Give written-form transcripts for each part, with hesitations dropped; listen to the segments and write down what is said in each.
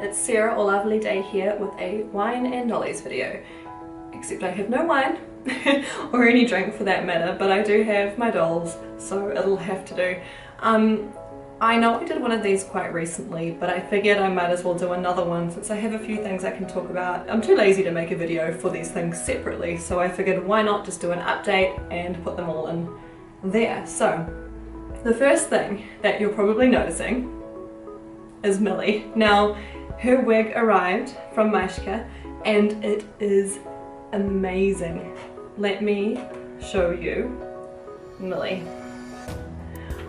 it's Sarah or Lovely Day here with a wine and dollies video. Except I have no wine or any drink for that matter, but I do have my dolls, so it'll have to do. I know I did one of these quite recently, but I figured I might as well do another one since I have a few things I can talk about. I'm too lazy to make a video for these things separately, so I figured why not just do an update and put them all in there. So the first thing that you're probably noticing is Millie. Now, her wig arrived from Maishka and it is amazing. Let me show you Millie.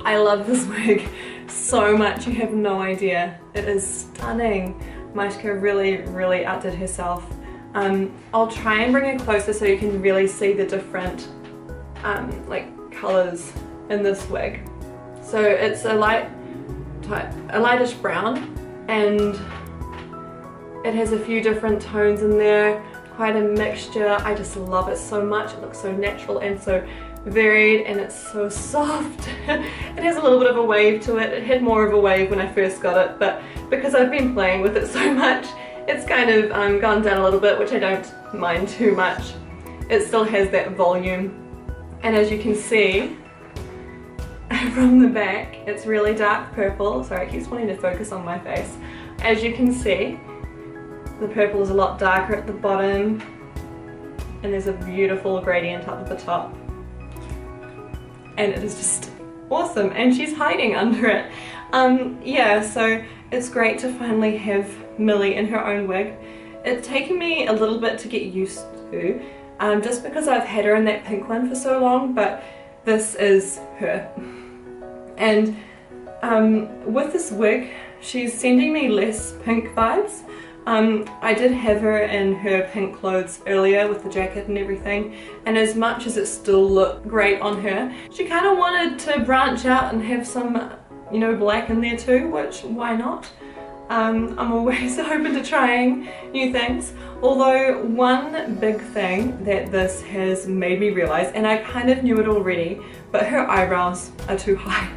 I love this wig so much, you have no idea. It is stunning. Maishka really outdid herself. I'll try and bring it closer so you can really see the different like colours in this wig. So it's a lightish brown, and it has a few different tones in there, quite a mixture. I just love it so much. It looks so natural and so varied, and it's so soft. It has a little bit of a wave to it. It had more of a wave when I first got it, but because I've been playing with it so much, it's kind of gone down a little bit, which I don't mind too much. It still has that volume, and as you can see from the back, it's really dark purple. Sorry, it keeps wanting to focus on my face. As you can see, the purple is a lot darker at the bottom, and there's a beautiful gradient up at the top. And it is just awesome, and she's hiding under it. Yeah, so it's great to finally have Millie in her own wig. It's taken me a little bit to get used to, just because I've had her in that pink one for so long, but this is her. And with this wig, she's sending me less pink vibes. I did have her in her pink clothes earlier with the jacket and everything, and as much as it still looked great on her, she kind of wanted to branch out and have some, you know, black in there too, which why not? I'm always open to trying new things. Although one big thing that this has made me realize, and I kind of knew it already, but her eyebrows are too high.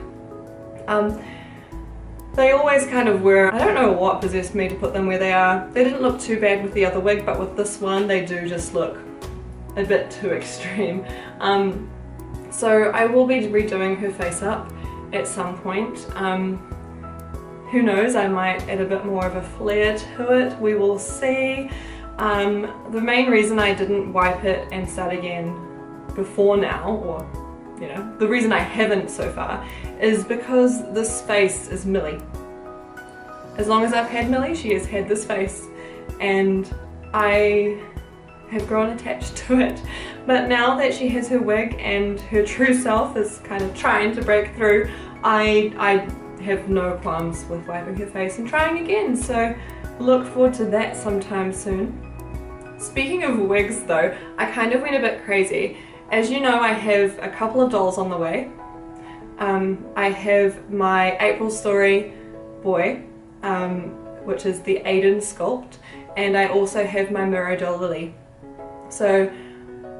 They always kind of were. I don't know what possessed me to put them where they are. They didn't look too bad with the other wig, but with this one they do just look a bit too extreme. So I will be redoing her face up at some point. Who knows, I might add a bit more of a flare to it. We will see. The main reason I didn't wipe it and start again before now, or you know, the reason I haven't so far, is because this face is Millie. As long as I've had Millie, she has had this face, and I have grown attached to it. But now that she has her wig and her true self is kind of trying to break through, I have no qualms with wiping her face and trying again, so look forward to that sometime soon. Speaking of wigs though, I kind of went a bit crazy. As you know, I have a couple of dolls on the way. I have my April Story boy, which is the Aiden sculpt, and I also have my mirror doll Lily. So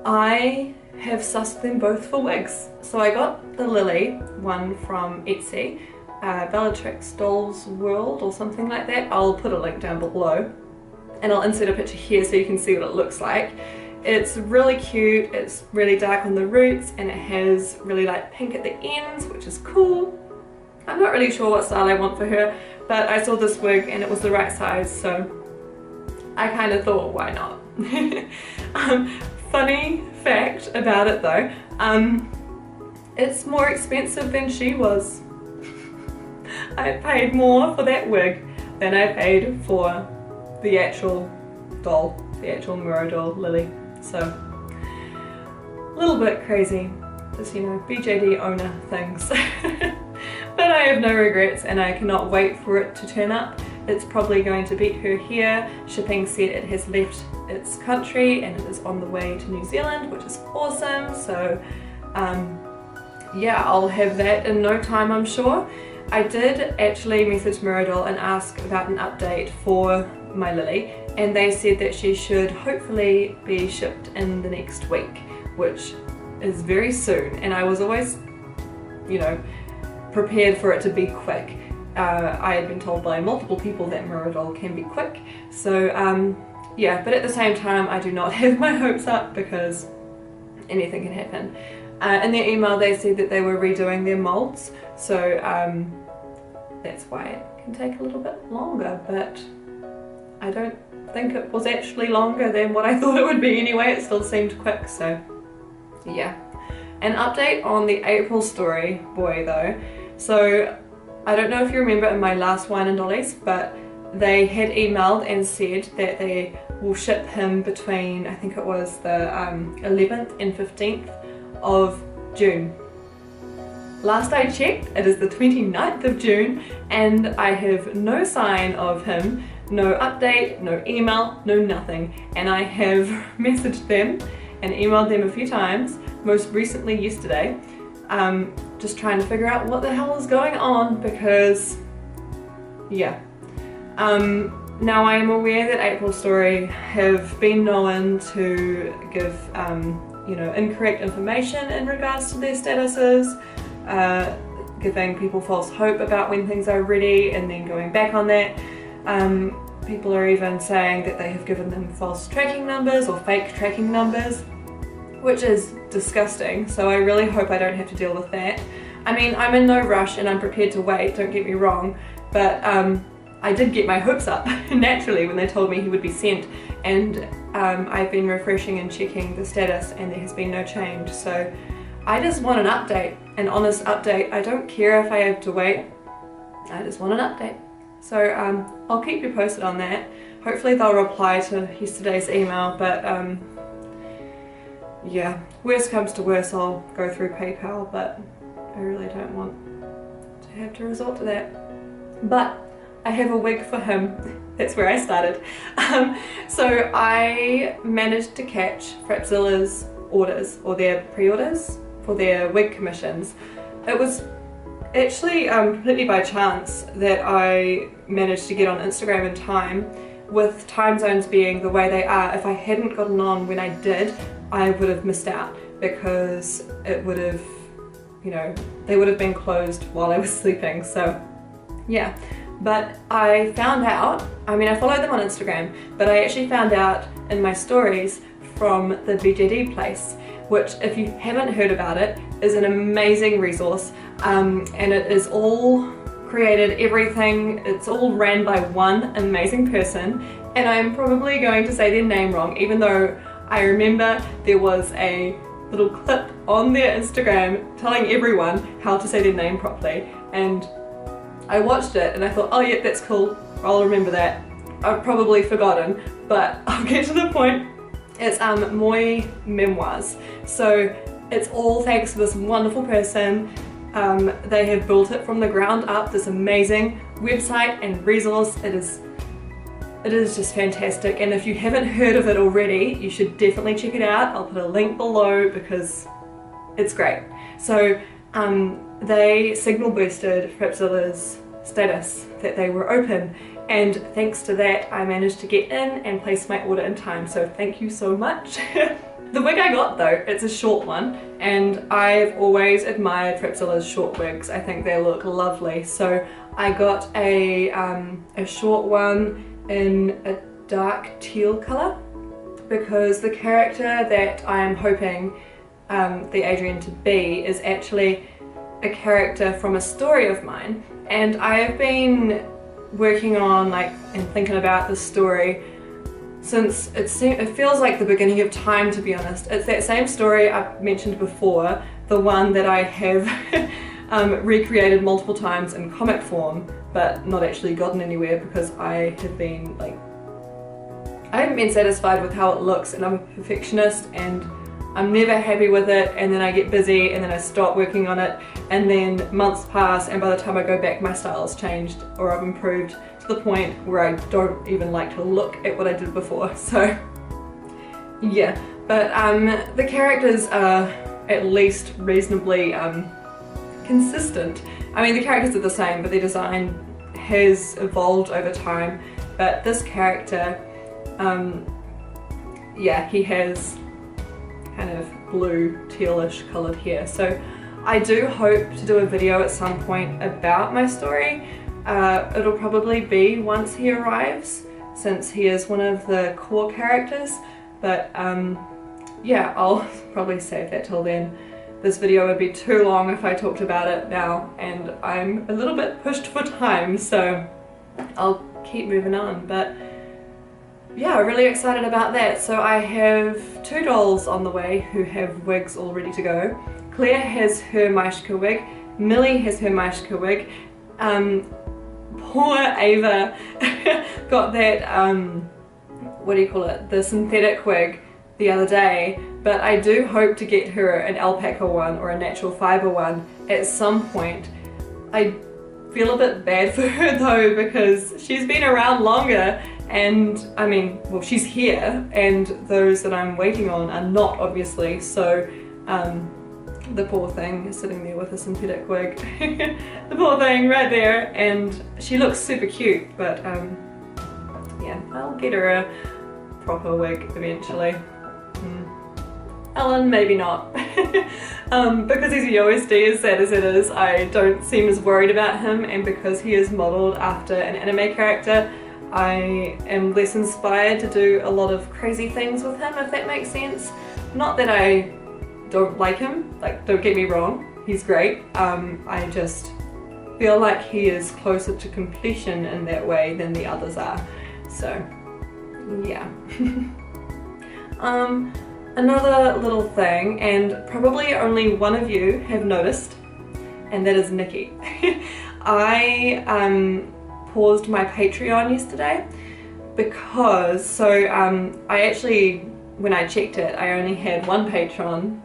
I have sussed them both for wigs. So I got the Lily one from Etsy, Bellatrix Dolls World or something like that. I'll put a link down below, and I'll insert a picture here so you can see what it looks like. It's really cute, it's really dark on the roots, and it has really light pink at the ends, which is cool. I'm not really sure what style I want for her, but I saw this wig and it was the right size, so I kind of thought, why not? Funny fact about it though, it's more expensive than she was. I paid more for that wig than I paid for the actual doll, the actual mirror doll Lily. So, a little bit crazy, just, you know, BJD owner things. But I have no regrets, and I cannot wait for it to turn up. It's probably going to beat her here. Shipping said it has left its country and it is on the way to New Zealand, which is awesome. So yeah, I'll have that in no time, I'm sure. I did actually message Mirror and ask about an update for my Lily, and they said that she should hopefully be shipped in the next week, which is very soon, and I was always, you know, prepared for it to be quick. I had been told by multiple people that mirror doll can be quick, so yeah, but at the same time I do not have my hopes up because anything can happen. In their email they said that they were redoing their molds, so that's why it can take a little bit longer, but I don't think it was actually longer than what I thought it would be anyway. It still seemed quick, so yeah. An update on the April story boy though. So I don't know if you remember in my last Wine and Dollies, but they had emailed and said that they will ship him between, I think it was the 11th and 15th of June. Last I checked, it is the 29th of June and I have no sign of him, no update, no email, no nothing. And I have messaged them and emailed them a few times, most recently yesterday, just trying to figure out what the hell is going on because, yeah. Now I am aware that April Story have been known to give, you know, incorrect information in regards to their statuses, giving people false hope about when things are ready and then going back on that. People are even saying that they have given them false tracking numbers or fake tracking numbers, which is disgusting, so I really hope I don't have to deal with that. I mean, I'm in no rush and I'm prepared to wait, don't get me wrong, but I did get my hopes up naturally when they told me he would be sent, and I've been refreshing and checking the status and there has been no change, so I just want an update, an honest update. I don't care if I have to wait, I just want an update. So I'll keep you posted on that. Hopefully they'll reply to yesterday's email, but yeah, worst comes to worst I'll go through PayPal, but I really don't want to have to resort to that. But I have a wig for him, that's where I started. So I managed to catch Frapzilla's orders, or their pre-orders, for their wig commissions. It was actually completely by chance that I managed to get on Instagram in time, with time zones being the way they are. If I hadn't gotten on when I did, I would have missed out because it would have, you know, they would have been closed while I was sleeping, so yeah. But I found out, I mean I followed them on Instagram, but I actually found out in my stories from the BJD place, which if you haven't heard about it, is an amazing resource, and it is all created, everything, it's all ran by one amazing person, and I'm probably going to say their name wrong, even though I remember there was a little clip on their Instagram telling everyone how to say their name properly, and I watched it and I thought, oh yeah, that's cool, I'll remember that. I've probably forgotten, but I'll get to the point. It's Moi Memoirs. So it's all thanks to this wonderful person. They have built it from the ground up, this amazing website and resource. It is just fantastic, and if you haven't heard of it already, you should definitely check it out. I'll put a link below because it's great. So they signal boosted Frapzilla's status that they were open, and thanks to that I managed to get in and place my order in time, so thank you so much. The wig I got though, it's a short one, and I've always admired Frapzilla's short wigs. I think they look lovely, so I got a short one in a dark teal colour because the character that I am hoping the Adrian to be is actually a character from a story of mine, and I have been working on and thinking about this story since it feels like the beginning of time, to be honest. It's that same story I've mentioned before, the one that I have recreated multiple times in comic form but not actually gotten anywhere because I have been I haven't been satisfied with how it looks, and I'm a perfectionist and I'm never happy with it, and then I get busy and then I stop working on it, and then months pass and by the time I go back my style has changed or I've improved to the point where I don't even like to look at what I did before. So yeah, but the characters are at least reasonably consistent. I mean, the characters are the same, but their design has evolved over time. But this character, yeah, he has kind of blue tealish coloured hair. So I do hope to do a video at some point about my story. It'll probably be once he arrives, since he is one of the core characters, but yeah, I'll probably save that till then. This video would be too long if I talked about it now, and I'm a little bit pushed for time, so I'll keep moving on. But yeah, really excited about that. So I have 2 dolls on the way who have wigs all ready to go. Claire has her Maishka wig, Millie has her Maishka wig. Poor Ava got that, what do you call it, the synthetic wig the other day, but I do hope to get her an alpaca one or a natural fibre one at some point. I feel a bit bad for her though, because she's been around longer, and I mean, well, she's here, and those that I'm waiting on are not, obviously, so the poor thing is sitting there with a synthetic wig. The poor thing right there, and she looks super cute, but yeah, I'll get her a proper wig eventually. Ellen, maybe not. Because he's a USD, as sad as it is, I don't seem as worried about him, and because he is modelled after an anime character, I am less inspired to do a lot of crazy things with him, if that makes sense. Not that I don't like him, like, don't get me wrong, he's great. I just feel like he is closer to completion in that way than the others are. So, yeah. Another little thing, and probably only one of you have noticed, and that is Nikki. I paused my Patreon yesterday because, I actually, when I checked it, I only had 1 patron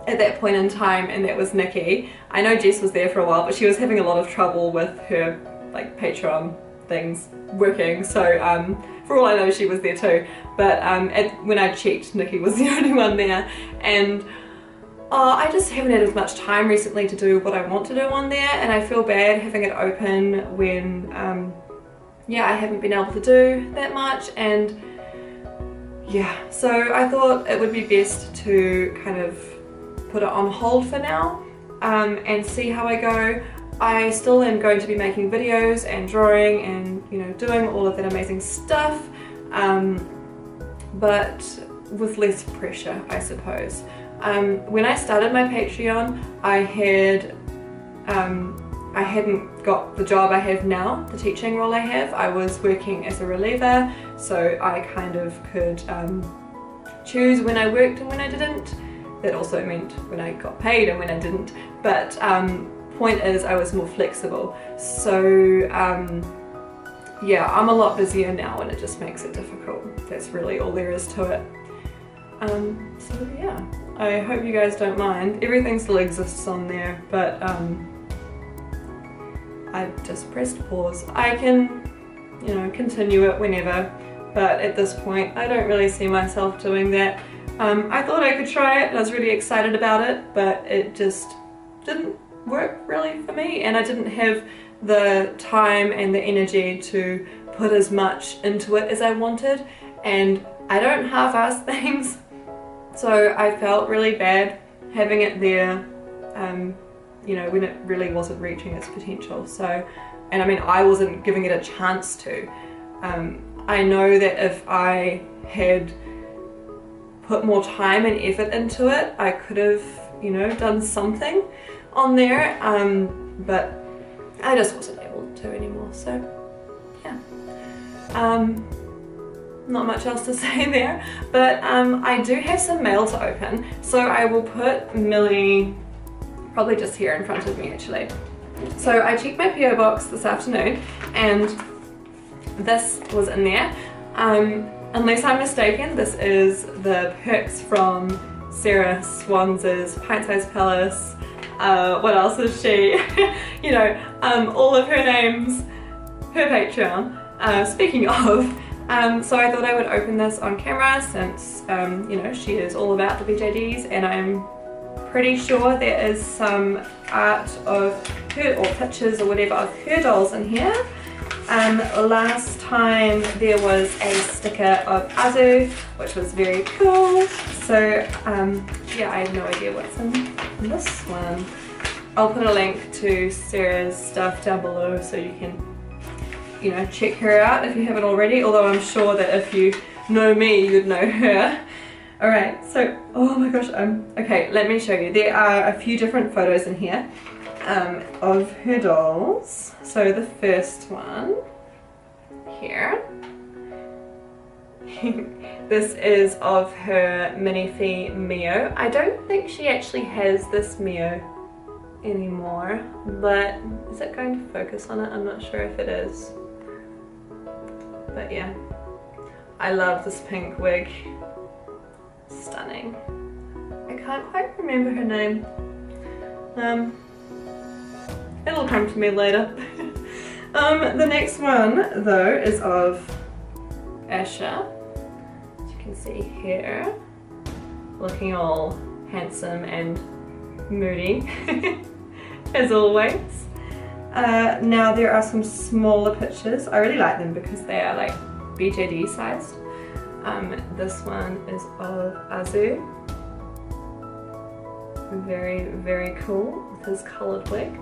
at that point in time, and that was Nikki. I know Jess was there for a while, but she was having a lot of trouble with her like Patreon things working, so for all I know she was there too, but when I checked, Nikki was the only one there, and I just haven't had as much time recently to do what I want to do on there, and I feel bad having it open when yeah, I haven't been able to do that much. And yeah, so I thought it would be best to kind of put it on hold for now and see how I go. I still am going to be making videos and drawing and, you know, doing all of that amazing stuff, but with less pressure, I suppose. When I started my Patreon, I hadn't got the job I have now, the teaching role I have. I was working as a reliever, so I kind of could choose when I worked and when I didn't. That also meant when I got paid and when I didn't, but point is I was more flexible. So yeah, I'm a lot busier now and it just makes it difficult. That's really all there is to it. So yeah, I hope you guys don't mind. Everything still exists on there, but I've just pressed pause. I can, you know, continue it whenever, but at this point I don't really see myself doing that. I thought I could try it and I was really excited about it, but it just didn't work really for me, and I didn't have the time and the energy to put as much into it as I wanted, and I don't half-ass things, so I felt really bad having it there, you know, when it really wasn't reaching its potential. So, and I mean, I wasn't giving it a chance to. I know that if I had put more time and effort into it, I could have, you know, done something on there, but I just wasn't able to anymore, so yeah. Not much else to say there, but I do have some mail to open, so I will put Millie probably just here in front of me actually. So I checked my PO box this afternoon and this was in there. Unless I'm mistaken, this is the perks from Sarah Swans's Pint Size Palace. What else is she? You know, all of her names, her Patreon. Speaking of, so I thought I would open this on camera since, you know, she is all about the BJDs, and I'm pretty sure there is some art of her, or pictures or whatever, of her dolls in here. Last time there was a sticker of Azu, which was very cool. So yeah, I have no idea what's in this one. I'll put a link to Sarah's stuff down below so you can, you know, check her out if you haven't already, although I'm sure that if you know me, you'd know her. Alright, so, oh my gosh, okay, let me show you. There are a few different photos in here of her dolls. So the first one, here. This is of her minifee Mio. I don't think she actually has this Mio anymore, but is it going to focus on it? I'm not sure if it is. But yeah, I love this pink wig. Stunning. I can't quite remember her name. It'll come to me later. The next one though is of Asha. As you can see here, looking all handsome and moody as always. Now there are some smaller pictures. I really like them because they are like BJD sized. This one is of Azu. Very, very cool with his coloured wig.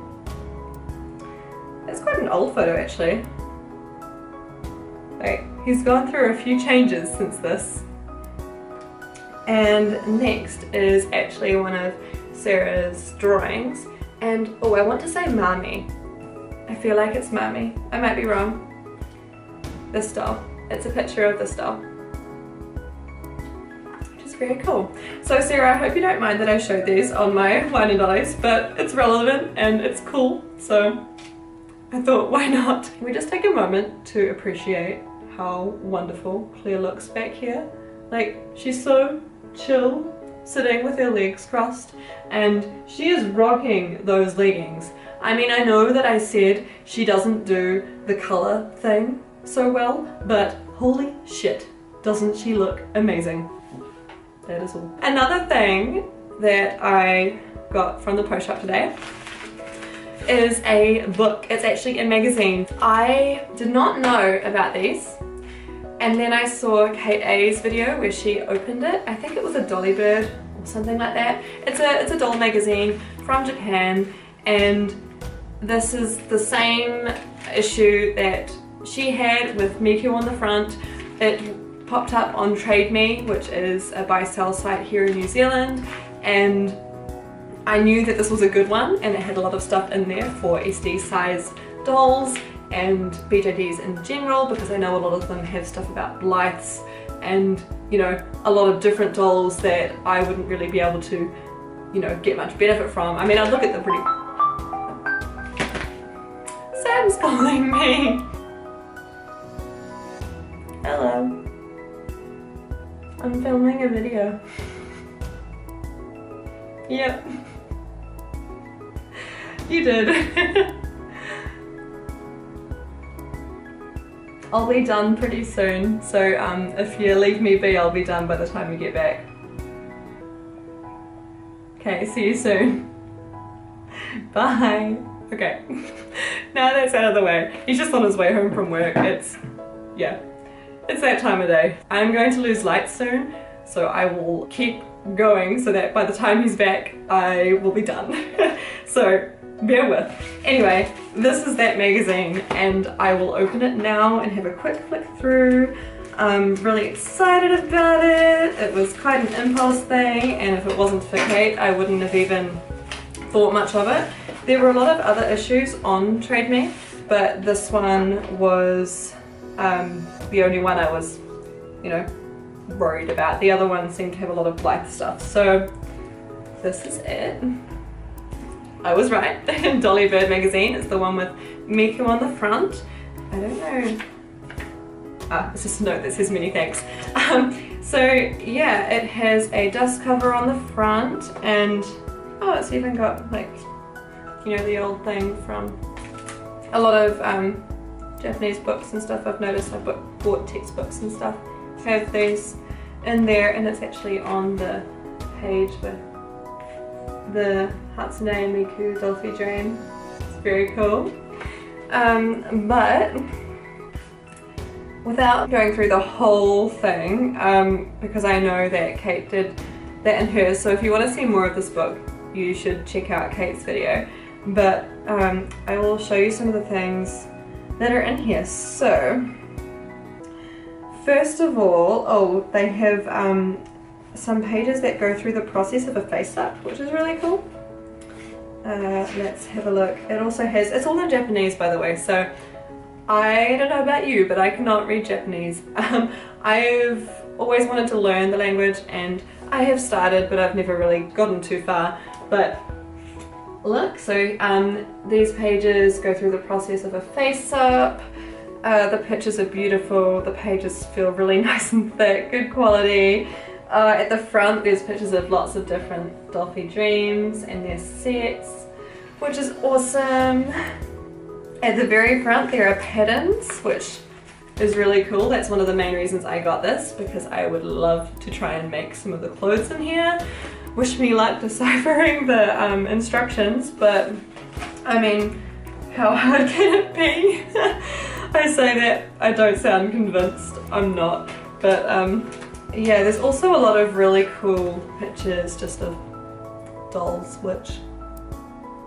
It's quite an old photo actually. Like, he's gone through a few changes since this. And next is actually one of Sarah's drawings. And oh, I want to say Mami. I feel like it's Mami. I might be wrong. This doll. It's a picture of this doll. Which is very cool. So Sarah, I hope you don't mind that I showed these on my Wine and Dollies, but it's relevant and it's cool, so I thought, why not? Can we just take a moment to appreciate how wonderful Claire looks back here? Like, she's so chill, sitting with her legs crossed, and she is rocking those leggings. I mean, I know that I said she doesn't do the colour thing so well, but holy shit, doesn't she look amazing? That is all. Another thing that I got from the post shop today is a book. It's actually a magazine. I did not know about these, and then I saw Kate A's video where she opened it. I think it was a Dolly Bird or something like that. It's a doll magazine from Japan, and this is the same issue that she had with Miku on the front. It popped up on Trade Me, which is a buy-sell site here in New Zealand, and I knew that this was a good one, and it had a lot of stuff in there for SD size dolls and BJDs in general, because I know a lot of them have stuff about Blythes and, you know, a lot of different dolls that I wouldn't really be able to, you know, get much benefit from. I mean, I'd look at the pretty... Sam's calling me! Hello. I'm filming a video. Yep. You did. I'll be done pretty soon, so if you leave me be, I'll be done by the time you get back. Okay, see you soon. Bye. Okay, now that's out of the way. He's just on his way home from work. Yeah, it's that time of day. I'm going to lose light soon, so I will keep going so that by the time he's back, I will be done. So bear with. Anyway, this is that magazine, and I will open it now and have a quick flick through. I'm really excited about it. It was quite an impulse thing, and if it wasn't for Kate, I wouldn't have even thought much of it. There were a lot of other issues on Trade Me, but this one was the only one I was, you know, worried about. The other one seemed to have a lot of Blythe stuff, so this is it. I was right. Dolly Bird magazine is the one with Miku on the front. I don't know. It's just a note that says many thanks. So yeah, it has a dust cover on the front, and oh, it's even got, like, you know, the old thing from a lot of Japanese books and stuff. I've noticed I've bought textbooks and stuff have these in there, and it's actually on the page with the Hatsune Miku Dolphy Dream. It's very cool. But without going through the whole thing, because I know that Kate did that in hers, so if you want to see more of this book, you should check out Kate's video. but I will show you some of the things that are in here. So first of all, oh, they have some pages that go through the process of a face-up, which is really cool. Let's have a look. It also has, it's all in Japanese by the way, so I don't know about you, but I cannot read Japanese. I've always wanted to learn the language and I have started, but I've never really gotten too far. But look, so these pages go through the process of a face-up. The pictures are beautiful, the pages feel really nice and thick, good quality. At the front there's pictures of lots of different Dolphy dreams and their sets, which is awesome. At the very front there are patterns, which is really cool. That's one of the main reasons I got this, because I would love to try and make some of the clothes in here. Wish me luck deciphering the instructions, but I mean, how hard can it be? I say that, I don't sound convinced, I'm not, but yeah, there's also a lot of really cool pictures just of dolls, which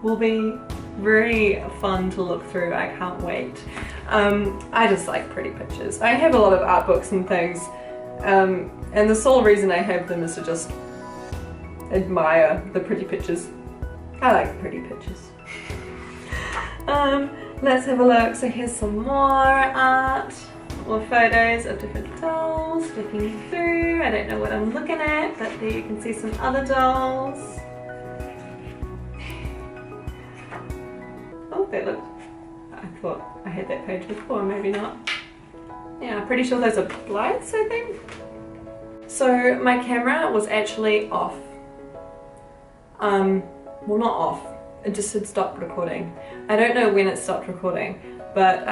will be very fun to look through. I can't wait. I just like pretty pictures. I have a lot of art books and things, and the sole reason I have them is to just admire the pretty pictures. I like pretty pictures. Let's have a look. So here's some more art or photos of different dolls flicking through. I don't know what I'm looking at, but there you can see some other dolls. Oh, they look, I thought I had that page before, maybe not. Yeah, I'm pretty sure those are lights, I think. So my camera was actually off. Well, not off, it just had stopped recording. I don't know when it stopped recording, but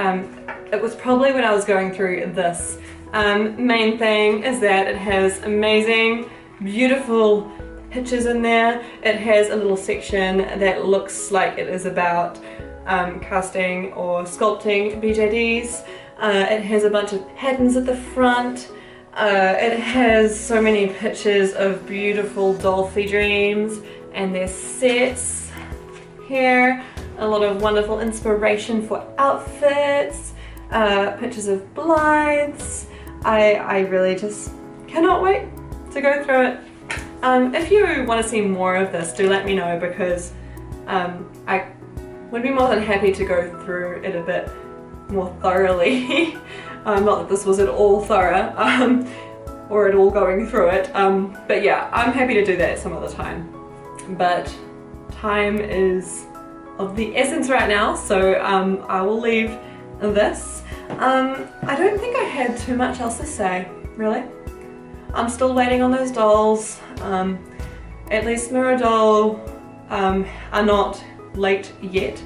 it was probably when I was going through this. Main thing is that it has amazing, beautiful pictures in there. It has a little section that looks like it is about casting or sculpting BJDs. It has a bunch of patterns at the front. It has so many pictures of beautiful Dolphy dreams and their sets here. A lot of wonderful inspiration for outfits, pictures of blights. I really just cannot wait to go through it. If you want to see more of this, do let me know, because I would be more than happy to go through it a bit more thoroughly. Not that this was at all thorough, or at all going through it, but yeah, I'm happy to do that some other time. But time is of the essence right now, so I will leave this. I don't think I had too much else to say, really. I'm still waiting on those dolls. At least Mirror Doll are not late yet.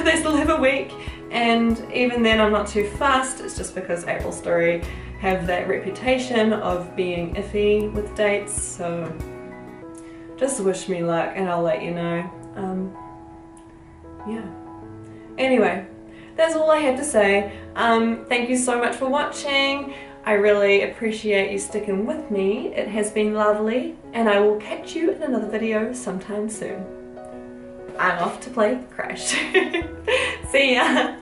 They still have a week, and even then I'm not too fast. It's just because April Story have that reputation of being iffy with dates, so just wish me luck and I'll let you know. Yeah. Anyway, that's all I have to say. Thank you so much for watching. I really appreciate you sticking with me. It has been lovely, and I will catch you in another video sometime soon. I'm off to play Crash. See ya!